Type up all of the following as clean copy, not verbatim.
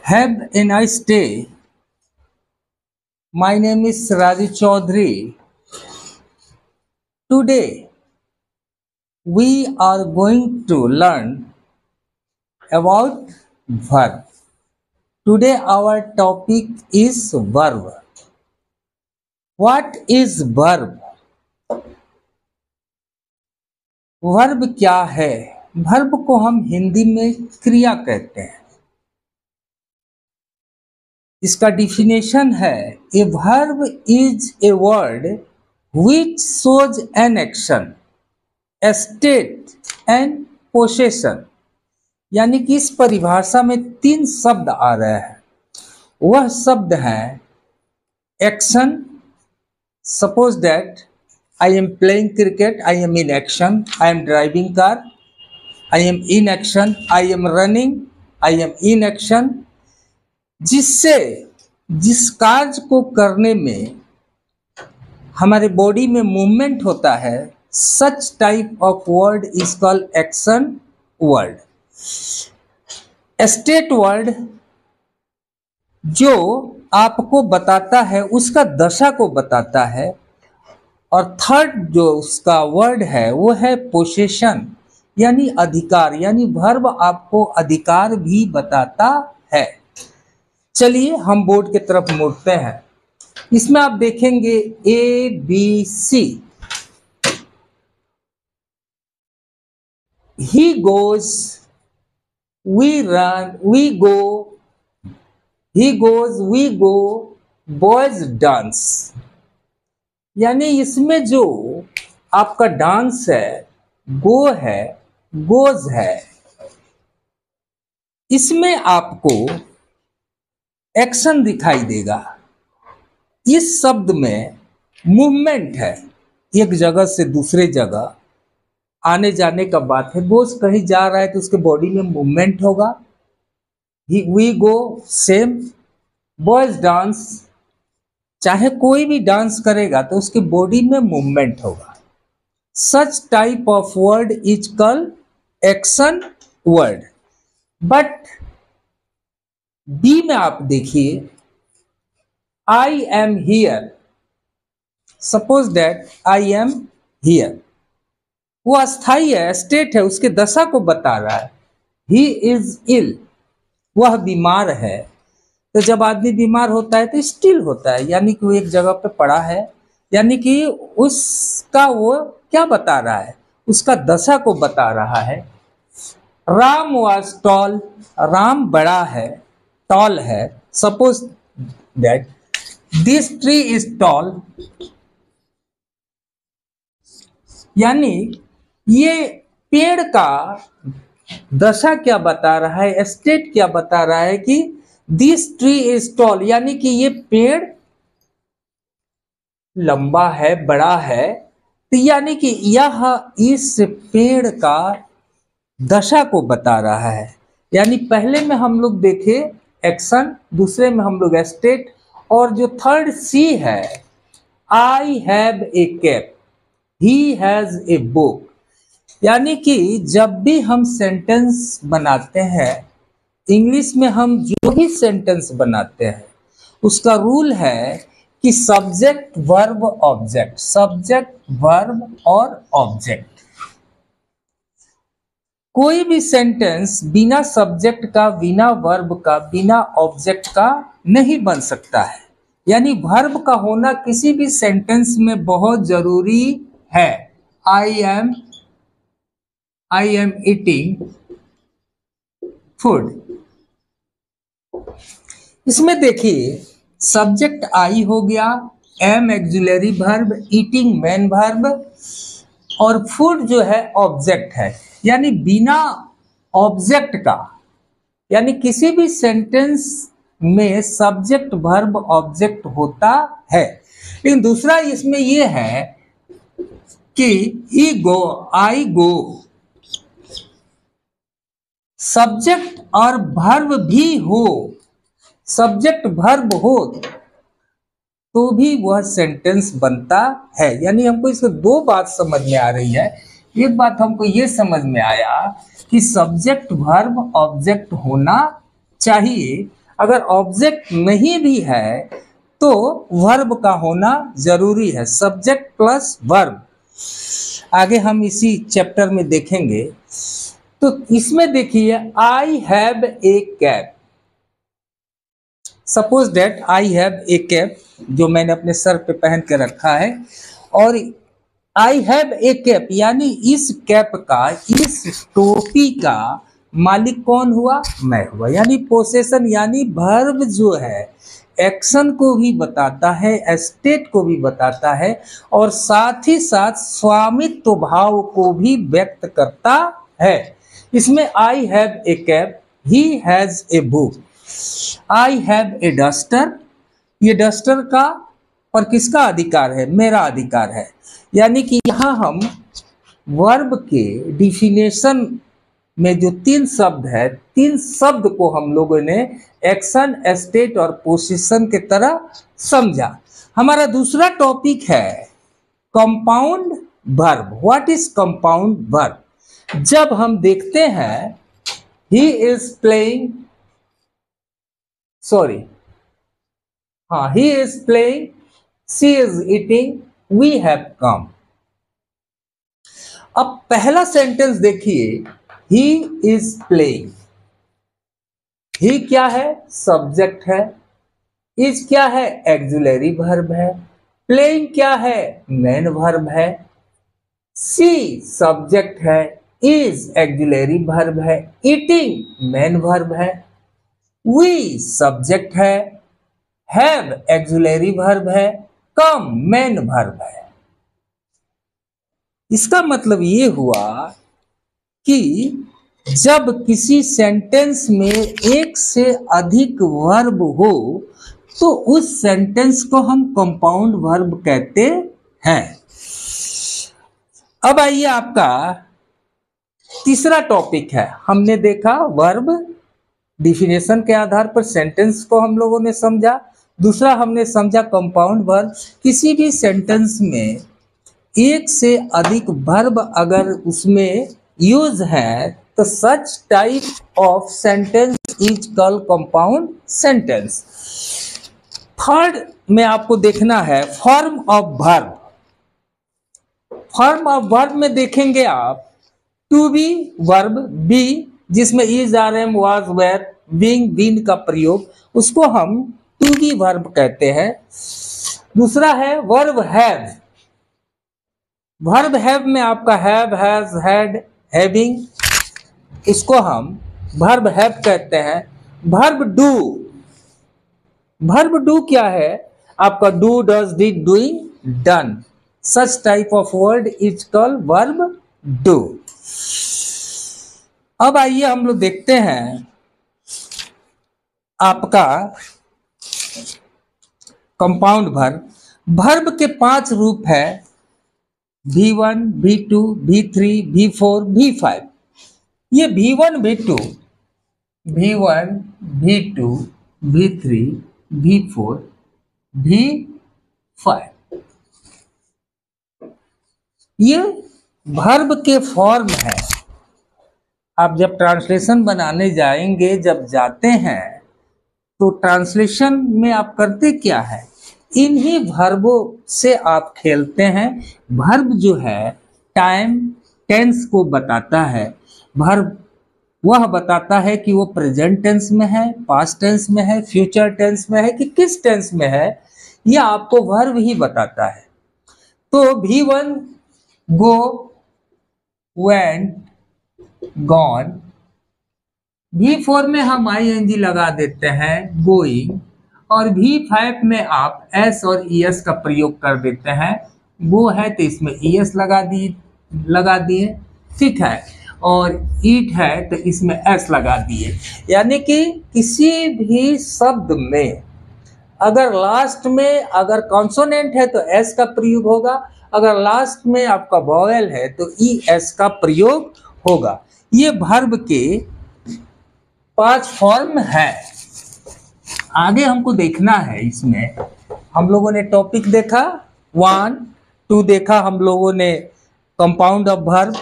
Have a nice day. My name is Raju Chaudhary. Today we are going to learn about verb. Today our topic is verb. What is verb? Verb क्या है? Verb को हम हिंदी में क्रिया कहते हैं। इसका डिफिनेशन है a verb is a word which shows an action, a state and possession। यानी कि इस परिभाषा में 3 शब्द आ रहे हैं। वह शब्द हैं action, suppose that I am playing cricket, I am in action, I am driving car, I am in action, I am running, I am in action। जिससे जिस कार्य को करने में हमारे बॉडी में मूवमेंट होता है, सच type of word is called action word. State word जो आपको बताता है, उसका दशा को बताता है। और थर्ड जो उसका वर्ड है वो है पोसेशन, यानी अधिकार, यानी वर्ब आपको अधिकार भी बताता है। चलिए हम बोर्ड की तरफ मुड़ते हैं। इसमें आप देखेंगे A B C. He goes, we run, we go, he goes, we go, boys dance. यानी इसमें जो आपका डांस है, गो है, गोज है, इसमें आपको एक्शन दिखाई देगा। इस शब्द में मूवमेंट है, एक जगह से दूसरे जगह आने जाने का बात है। गोज कहीं जा रहा है तो उसके बॉडी में मूवमेंट होगा। We go same. Boys dance, चाहे कोई भी डांस करेगा तो उसके बॉडी में मूवमेंट होगा। Such type of word is called action word. But B में आप देखिए, I am here, suppose that I am here, वो अस्थाई है, स्टेट है, उसके दशा को बता रहा है। ही इज इल, वह बीमार है। तो जब आदमी बीमार होता है तो स्टिल होता है, यानी कि वो एक जगह पे पड़ा है, यानी कि उसका वो क्या बता रहा है, उसका दशा को बता रहा है। राम वाज टॉल, राम बड़ा है, टॉल है। Suppose that this tree is tall, यानी ये पेड़ का दशा क्या बता रहा है, स्टेट क्या बता रहा है कि दिस ट्री इज टॉल, यानी कि ये पेड़ लंबा है, बड़ा है। तो यानी कि यह इस पेड़ का दशा को बता रहा है। यानी पहले में हम लोग देखे एक्शन, दूसरे में हम लोग स्टेट, और जो थर्ड सी है, I have A cap, he has a book. यानी कि जब भी हम सेंटेंस बनाते हैं, इंग्लिश में हम जो भी सेंटेंस बनाते हैं, उसका रूल है कि subject verb object, subject verb और ऑब्जेक्ट। कोई भी सेंटेंस बिना सब्जेक्ट का, बिना वर्ब का, बिना ऑब्जेक्ट का नहीं बन सकता है। यानी वर्ब का होना किसी भी सेंटेंस में बहुत जरूरी है। I am eating food. इसमें देखिए सब्जेक्ट आई हो गया, am auxiliary verb, eating main verb, और फूड जो है ऑब्जेक्ट है। यानी बिना ऑब्जेक्ट का, यानी किसी भी सेंटेंस में सब्जेक्ट वर्ब ऑब्जेक्ट होता है। लेकिन दूसरा इसमें यह है कि ही गो, आई गो, सब्जेक्ट और वर्ब भी हो, सब्जेक्ट वर्ब हो तो भी वह सेंटेंस बनता है। यानी हमको इसको 2 बात समझ में आ रही है। एक बात हमको ये समझ में आया कि सब्जेक्ट वर्ब ऑब्जेक्ट होना चाहिए, अगर ऑब्जेक्ट नहीं भी है तो वर्ब का होना जरूरी है, सब्जेक्ट प्लस वर्ब। आगे हम इसी चैप्टर में देखेंगे। तो इसमें देखिए, I have A cap. Suppose that I have A cap, जो मैंने अपने सर पे पहन के रखा है, और आई हैव ए कैप यानी इस कैप का, इस टोपी का मालिक कौन हुआ? मैं हुआ। यानी पोसेशन यानी वर्ब जो है एक्शन को भी बताता है, स्टेट को भी बताता है, और साथ ही साथ स्वामित्व भाव को भी व्यक्त करता है। इसमें I have A cap, he has a book, I have a duster, ये डस्टर का और किसका अधिकार है? मेरा अधिकार है। यानी कि यहाँ हम वर्ब के डिफिनेशन में जो 3 शब्द है, 3 शब्द को हम लोगों ने एक्शन, स्टेट और पोजीशन के तरह समझा। हमारा दूसरा टॉपिक है compound verb. What is compound verb? जब हम देखते हैं ही इज प्लेइंग, सॉरी, हाँ, he is playing, she is eating, we have come. अब पहला सेंटेंस देखिए, ही इज प्लेइंग। ही क्या है? सब्जेक्ट है। इज क्या है? एक्सुलरी वर्ब है। प्लेइंग क्या है? मेन वर्ब है। सी सब्जेक्ट है, इज एक्सुलरी वर्ब है, ईटिंग मेन वर्ब है, वी सब्जेक्ट है, हैव एक्सुलरी वर्ब है, कम मेन वर्ब है। इसका मतलब ये हुआ कि जब किसी सेंटेंस में एक से अधिक वर्ब हो तो उस सेंटेंस को हम कंपाउंड वर्ब कहते हैं। अब आइए, आपका तीसरा टॉपिक है। हमने देखा वर्ब डिफिनेशन के आधार पर सेंटेंस को हम लोगों ने समझा। दूसरा हमने समझा कंपाउंड वर्ब। किसी भी सेंटेंस में एक से अधिक वर्ब अगर उसमें यूज है तो such type of sentence is called compound sentence. Third में आपको देखना है form of verb. Form of verb में देखेंगे आप टू बी वर्ब, बी जिसमें is, are, am, was, were, being, been का प्रयोग, उसको हम टू बी वर्ब कहते हैं। दूसरा है वर्ब हैव। वर्ब हैव में आपका हैव, हैज, हैड, हैविंग, इसको हम वर्ब हैव कहते हैं। वर्ब डू, वर्ब डू क्या है? आपका do, does, did, doing, done, such type of word is called verb do. अब आइए हम लोग देखते हैं आपका कंपाउंड वर्ब। वर्ब के 5 रूप है, V1, V2, V3, V4, V5। ये V1, V2, V1, V2, V3, V4, V5 ये वर्ब के फॉर्म है। आप जब ट्रांसलेशन बनाने जाएंगे, जब जाते हैं तो ट्रांसलेशन में आप करते क्या है? इन्हीं वर्बों से आप खेलते हैं। वर्ब जो है टाइम, टेंस को बताता है। वर्ब वह बताता है कि वो प्रेजेंट टेंस में है, पास्ट टेंस में है, फ्यूचर टेंस में है कि किस टेंस में है, यह आपको वर्ब ही बताता है। तो V1 गो, वेंट, गॉन। V4 में हम ING लगा देते हैं, गोइंग। और V5 में आप एस और ES का प्रयोग कर देते हैं। वो है तो इसमें ES लगा दिए, ठीक है। और ईट है तो इसमें S लगा दिए। यानी कि किसी भी शब्द में अगर लास्ट में अगर कॉन्सोनेंट है तो S का प्रयोग होगा, अगर लास्ट में आपका वॉवेल है तो ES का प्रयोग होगा। ये वर्ब के 5 फॉर्म है। आगे हमको देखना है, इसमें हम लोगों ने टॉपिक देखा 1, 2 देखा हम लोगों ने कंपाउंड ऑफ वर्ब।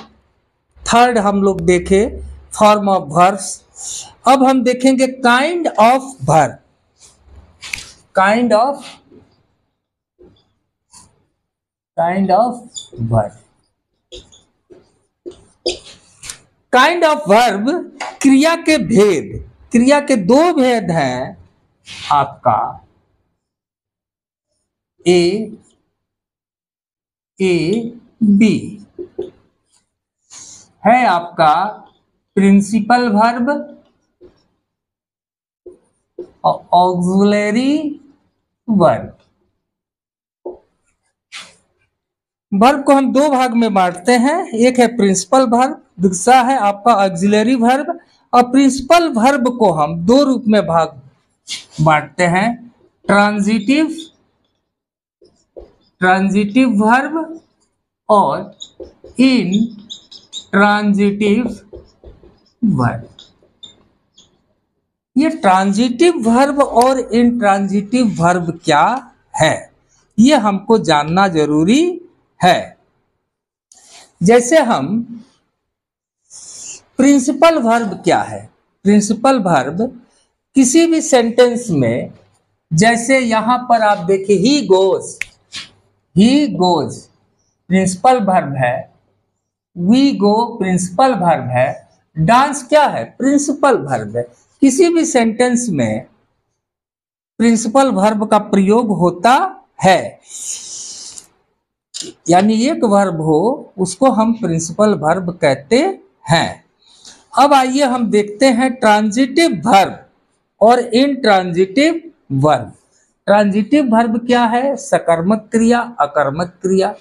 थर्ड हम लोग देखे फॉर्म ऑफ वर्ब्स। अब हम देखेंगे kind of verb. Kind of verb. Kind of verb क्रिया के भेद, क्रिया के दो भेद हैं आपका, ए बी है आपका प्रिंसिपल वर्ब और ऑक्सिलरी वर्ब। वर्ब को हम दो भाग में बांटते हैं, एक है प्रिंसिपल वर्ब, दूसरा है आपका ऑक्सिलरी वर्ब। और प्रिंसिपल वर्ब को हम दो रूप में भाग बांटते हैं, ट्रांजिटिव वर्ब और इन ट्रांजिटिव वर्ब। ये ट्रांजिटिव वर्ब और इन ट्रांजिटिव वर्ब क्या है, ये हमको जानना जरूरी है। जैसे हम प्रिंसिपल वर्ब क्या है, प्रिंसिपल वर्ब किसी भी सेंटेंस में, जैसे यहां पर आप देखिए ही गोज प्रिंसिपल वर्ब है, वी गो प्रिंसिपल वर्ब है, डांस क्या है प्रिंसिपल वर्ब है। किसी भी सेंटेंस में प्रिंसिपल वर्ब का प्रयोग होता है, यानी एक वर्ब हो उसको हम प्रिंसिपल वर्ब कहते हैं। अब आइए हम देखते हैं ट्रांजिटिव वर्ब और इनट्रांजिटिव वर्ब। ट्रांजिटिव वर्ब क्या है, सकर्मक क्रिया, अकर्मक क्रिया।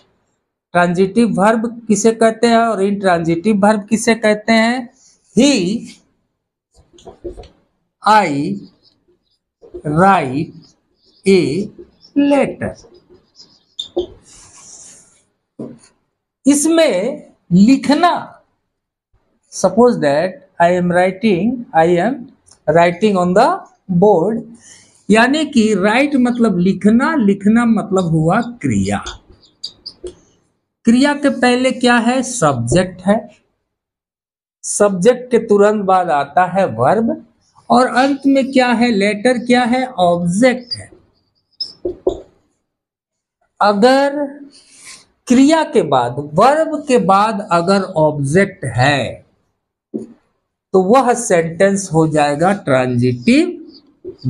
ट्रांजिटिव वर्ब किसे कहते हैं और इनट्रांजिटिव वर्ब किसे कहते हैं। ही आई राइट ए लेटर। इसमें लिखना, suppose that I am writing on the board, यानी कि राइट मतलब लिखना, लिखना मतलब हुआ क्रिया। क्रिया के पहले क्या है, सब्जेक्ट है, सब्जेक्ट के तुरंत बाद आता है वर्ब, और अंत में क्या है, लेटर क्या है, ऑब्जेक्ट है। अगर क्रिया के बाद, वर्ब के बाद अगर ऑब्जेक्ट है तो वह सेंटेंस हो जाएगा ट्रांजिटिव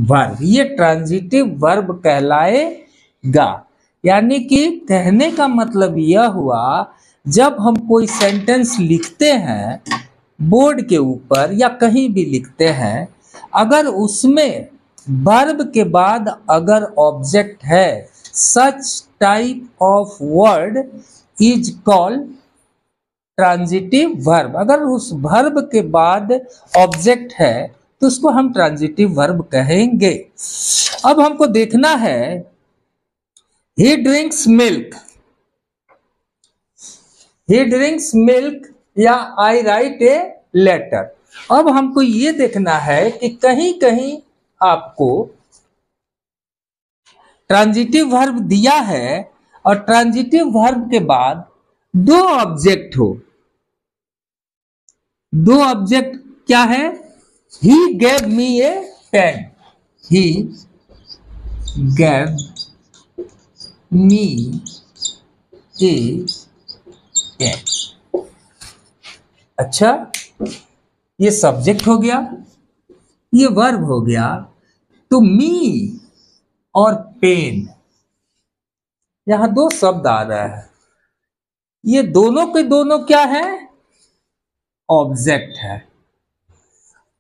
वर्ब। ये ट्रांजिटिव वर्ब कहलाएगा। यानी कि कहने का मतलब यह हुआ, जब हम कोई सेंटेंस लिखते हैं बोर्ड के ऊपर या कहीं भी लिखते हैं, अगर उसमें वर्ब के बाद अगर ऑब्जेक्ट है, सच type of word is called transitive verb. अगर उस वर्ब के बाद ऑब्जेक्ट है तो उसको हम ट्रांजिटिव वर्ब कहेंगे। अब हमको देखना है, ही ड्रिंक्स मिल्क या आई राइट ए लेटर। अब हमको ये देखना है कि कहीं कहीं आपको ट्रांजिटिव वर्ब दिया है और ट्रांजिटिव वर्ब के बाद दो ऑब्जेक्ट हो। दो ऑब्जेक्ट क्या है, he gave me a pen, he gave me a pen. अच्छा, ये सब्जेक्ट हो गया, ये वर्ब हो गया। तो मी और पेन, यहां दो शब्द आ रहा है, ये दोनों के दोनों क्या है, ऑब्जेक्ट है।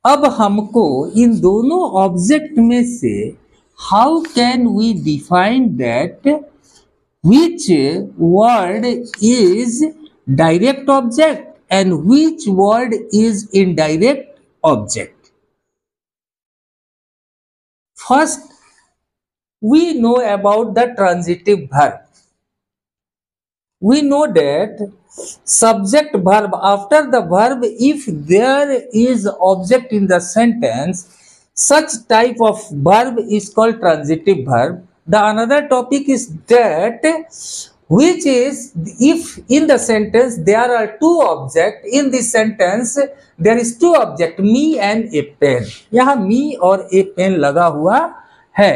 अब हमको इन दोनों ऑब्जेक्ट में से how can we define that which word is direct object and which word is indirect object. First we know about the transitive verb. We know that subject verb after the verb, if there is object in the sentence, such type of verb is called transitive verb. The another topic is that which is if in the sentence there are two objects, in this sentence there is two object, me and a pen. यहाँ me और a pen लगा हुआ है।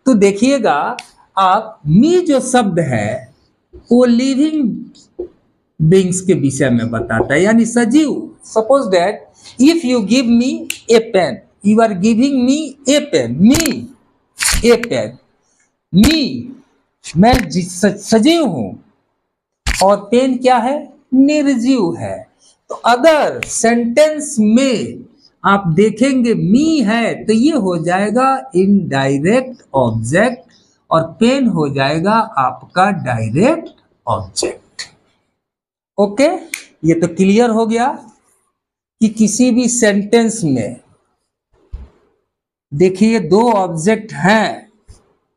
तो देखिएगा आप, मी जो शब्द है वो लिविंग बींग्स के विषय में बताता है, यानी सजीव। Suppose that if you give me a pen, you are giving me a pen, me a pen, me मैं सजीव हूं और पेन क्या है, निर्जीव है। तो अगर सेंटेंस में आप देखेंगे मी है तो ये हो जाएगा इनडायरेक्ट ऑब्जेक्ट और पेन हो जाएगा आपका डायरेक्ट ऑब्जेक्ट। ओके, ये तो क्लियर हो गया कि किसी भी सेंटेंस में देखिए दो ऑब्जेक्ट हैं,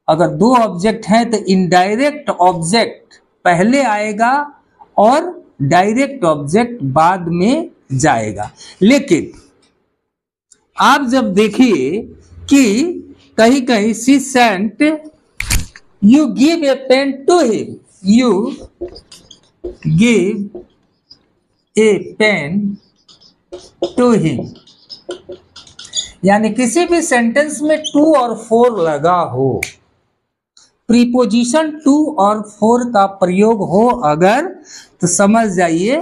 अगर दो ऑब्जेक्ट हैं तो इनडायरेक्ट ऑब्जेक्ट पहले आएगा और डायरेक्ट ऑब्जेक्ट बाद में जाएगा। लेकिन आप जब देखिए कि कहीं कहीं she sent you give a pen to him, you give a pen to him, यानी किसी भी सेंटेंस में टू और फोर लगा हो, प्रीपोजिशन टू और फोर का प्रयोग हो अगर, तो समझ जाइए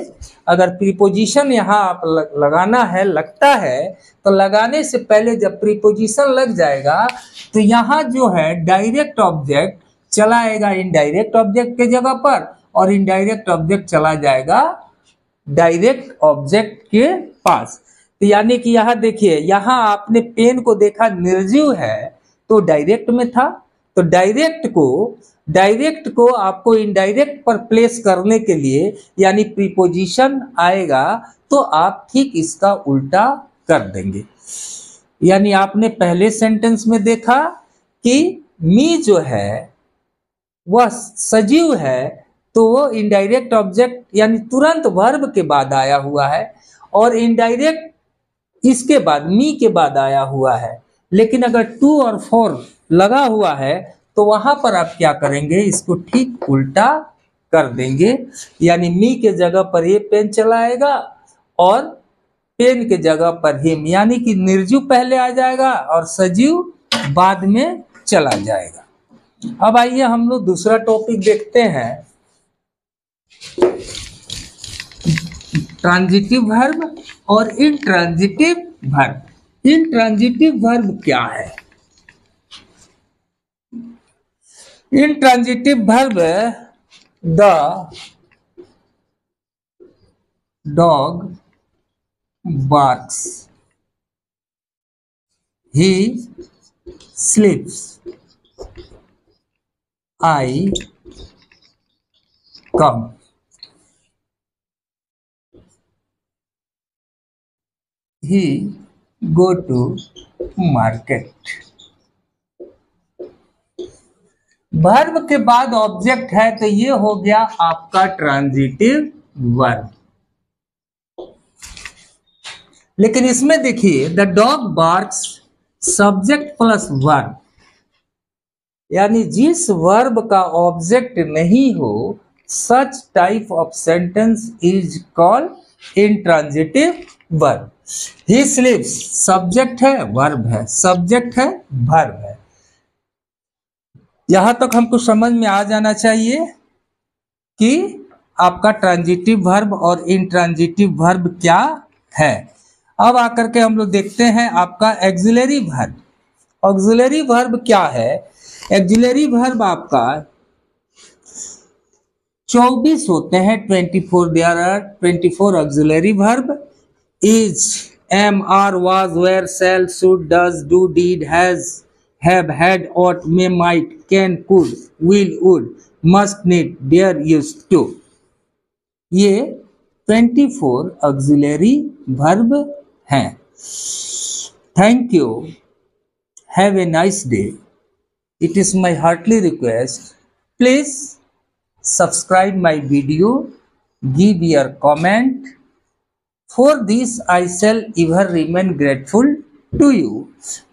अगर प्रीपोजिशन यहाँ आप लगाना है, लगता है, तो लगाने से पहले जब प्रीपोजिशन लग जाएगा तो यहाँ जो है डायरेक्ट ऑब्जेक्ट चला आएगा इनडायरेक्ट ऑब्जेक्ट के जगह पर और इनडायरेक्ट ऑब्जेक्ट चला जाएगा डायरेक्ट ऑब्जेक्ट के पास। तो यानी कि यहाँ देखिए, यहाँ आपने पेन को देखा निर्जीव है तो डायरेक्ट में था, तो डायरेक्ट को आपको इनडायरेक्ट पर प्लेस करने के लिए यानी प्रीपोजिशन आएगा तो आप ठीक इसका उल्टा कर देंगे। यानी आपने पहले सेंटेंस में देखा कि मी जो है वह सजीव है तो वो इनडायरेक्ट ऑब्जेक्ट यानी तुरंत वर्ब के बाद आया हुआ है और इनडायरेक्ट इसके बाद मी के बाद आया हुआ है। लेकिन अगर टू और फोर लगा हुआ है तो वहां पर आप क्या करेंगे, इसको ठीक उल्टा कर देंगे, यानी मी के जगह पर ये पेन चला आएगा और पेन के जगह पर हिम, यानी कि निर्जीव पहले आ जाएगा और सजीव बाद में चला जाएगा। अब आइए हम लोग दूसरा टॉपिक देखते हैं, ट्रांजिटिव वर्ब और इंट्रांजिटिव वर्ब। इंट्रांजिटिव वर्ब क्या है? Intransitive verb, the dog barks, he sleeps, I come, he go to market। Verb के बाद ऑब्जेक्ट है तो ये हो गया आपका ट्रांजिटिव वर्ब। लेकिन इसमें देखिए the dog barks, subject plus verb, यानी जिस वर्ब का ऑब्जेक्ट नहीं हो सच type of sentence is called intransitive verb. He स्लीप्स, subject है वर्ब है, सब्जेक्ट है वर्ब है। यहां तक हमको समझ में आ जाना चाहिए कि आपका ट्रांजिटिव वर्ब और इंट्रांजिटिव वर्ब क्या है। अब आकर के हम लोग देखते हैं आपका एक्सिलरी वर्ब। ऑक्सिलरी वर्ब क्या है? एक्सिलरी वर्ब आपका 24 होते हैं, 24, there are 24 auxiliary verb. Is, am, are, was, were, shall, should, does, do, did, has, have, had, ought, may, might, can, could, will, would, must, need, dare, used to, ये 24 auxiliary verb हैं। Thank you, have a nice day. It is my heartly request, please subscribe my video, give your comment. For this I shall ever remain grateful to you.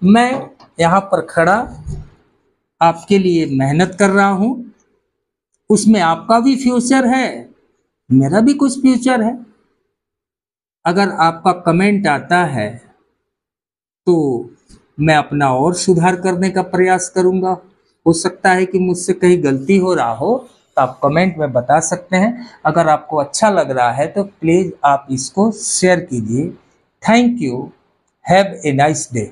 मैं यहाँ पर खड़ा आपके लिए मेहनत कर रहा हूँ उसमें आपका भी फ्यूचर है, मेरा भी कुछ फ्यूचर है। अगर आपका कमेंट आता है तो मैं अपना और सुधार करने का प्रयास करूंगा। हो सकता है कि मुझसे कहीं गलती हो रहा हो, तो आप कमेंट में बता सकते हैं। अगर आपको अच्छा लग रहा है तो प्लीज आप इसको शेयर कीजिए। Thank you. Have a nice day.